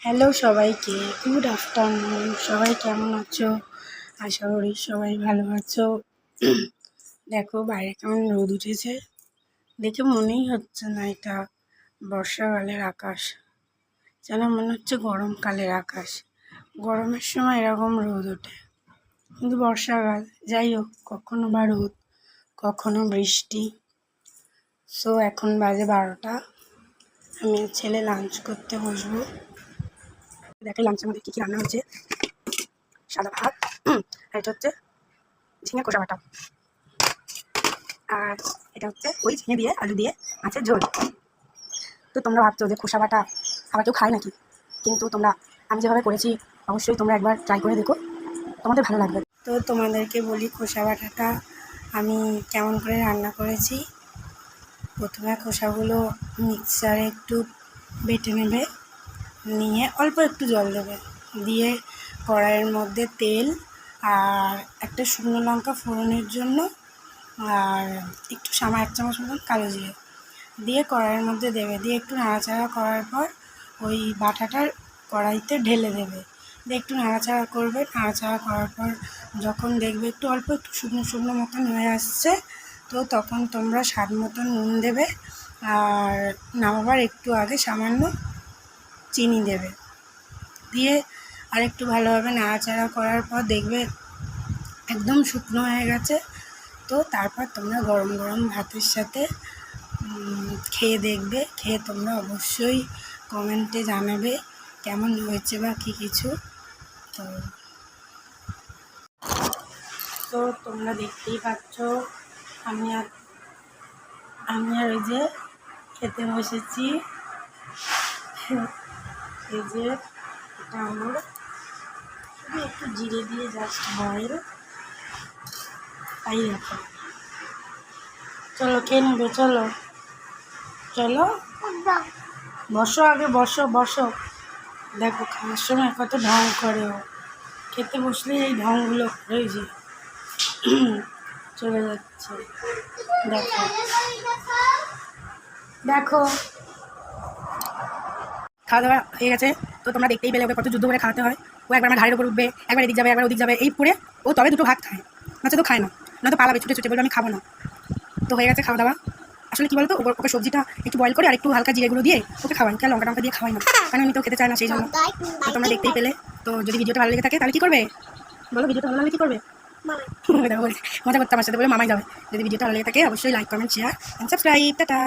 Hello সবাইকে, good afternoon. সবাই কেমন আছো? আশা করি সবাই ভালো আছো। দেখো বাইরে কেমন রোদ উঠেছে, দেখে মনেই হচ্ছে না এটা বর্ষাকালের আকাশ, যেন মনে হচ্ছে গরমকালের আকাশ। গরমের সময় এরকম রোদ ওঠে, কিন্তু বর্ষাকাল যাই হোক, কখনো বা রোদ কখনো বৃষ্টি। সো এখন বাজে 12টা, আমি ছেলে লাঞ্চ করতে বসবো। দেখে লাঞ্চের মধ্যে কী কী রান্না হচ্ছে। সাদা ভাত, আর এটা হচ্ছে ঝিঙে কষা বাটা, আর এটা হচ্ছে ওই ঝিঙে দিয়ে আলু দিয়ে মাছের ঝোল। তো তোমরা ভাবছো যে খোসা বাটা আবার কেউ খায় নাকি, কিন্তু আমি যেভাবে করেছি অবশ্যই তোমরা একবার ট্রাই করে দেখো, তোমাদের ভালো লাগবে। তো তোমাদেরকে বলি খোসা বাটাটা আমি কেমন করে রান্না করেছি। প্রথমে খোসাগুলো মিক্সারে একটু বেটে নেবে, নিয়ে অল্প একটু জল দেবে, দিয়ে কড়াইয়ের মধ্যে তেল আর একটা শুকনো লঙ্কা ফোড়নের জন্য, আর একটু 1 চামচ মতন কালো জিরে দিয়ে কড়াইয়ের মধ্যে দেবে, দিয়ে একটু নাড়াচাড়া করার পর ওই বাটাটার কড়াইতে ঢেলে দেবে, দিয়ে একটু নাড়াচাড়া করবে। নাড়াচাড়া করার পর যখন দেখবে একটু অল্প একটু শুকনো শুকনো মতন হয়ে আসছে, তো তখন তোমরা স্বাদ মতন নুন দেবে, আর নামাবার একটু আগে সামান্য চিনি দেবে, দিয়ে আর একটু ভালোভাবে নাড়াচাড়া করার পর দেখবে একদম শুকনো হয়ে গেছে। তো তারপর তোমরা গরম গরম ভাতের সাথে খেয়ে দেখবে, খেয়ে তোমরা অবশ্যই কমেন্টে জানাবে কেমন হয়েছে বা কী কিছু। তো তো তোমরা দেখতেই পাচ্ছ আমি আর ওই যে খেতে বসেছি। এই যে এটা আমার শুধু একটু জিরে দিয়ে জাস্ট বয়েল, তাই রাখো। চলো খেয়ে নেবে, চলো চলো বসো, আগে বসো বসো। দেখো খাওয়ার সময় কত ঢং করে ও, খেতে বসলে এই ঢংগুলো করে যে চলে যাচ্ছে। দেখো দেখো খাওয়া দাওয়া হয়ে গেছে। তো তোমরা দেখতেই পেলে ওকে কত যুদ্ধ করে খাওয়াতে হয়। ও একবার আমার ঘাড়ের উপর উঠবে, একবার এদিক যাবে, একবার ওদিক যাবে, এই করে ও তবে দুটো ভাত খায়, নয়তো তো খায় না, নয়তো পালাবে ছুটে ছুটে, বলবে আমি খাবো না। তো হয়ে গেছে খাওয়া দাওয়া। আসলে কী বলতো, ওকে সবজিটা একটু বয়েল করে আর একটু হালকা জিরেগুলো দিয়ে ওকে খাওয়াই, কেন লঙ্কা টঙ্কা দিয়ে খাওয়াই না, কারণ আমি তো খেতে চাই না, সেই জন্য। তো তোমরা দেখতেই পেলে। তো যদি ভিডিওটা ভালো লেগে থাকে তাহলে কী করবে বলো, ভিডিওটা ভালো লাগলে কী করবে? মজা করতে আমার সাথে, বলে মামাই যাবে। যদি ভিডিওটা ভালো লেগে থাকে অবশ্যই like comment share and subscribe. Tata.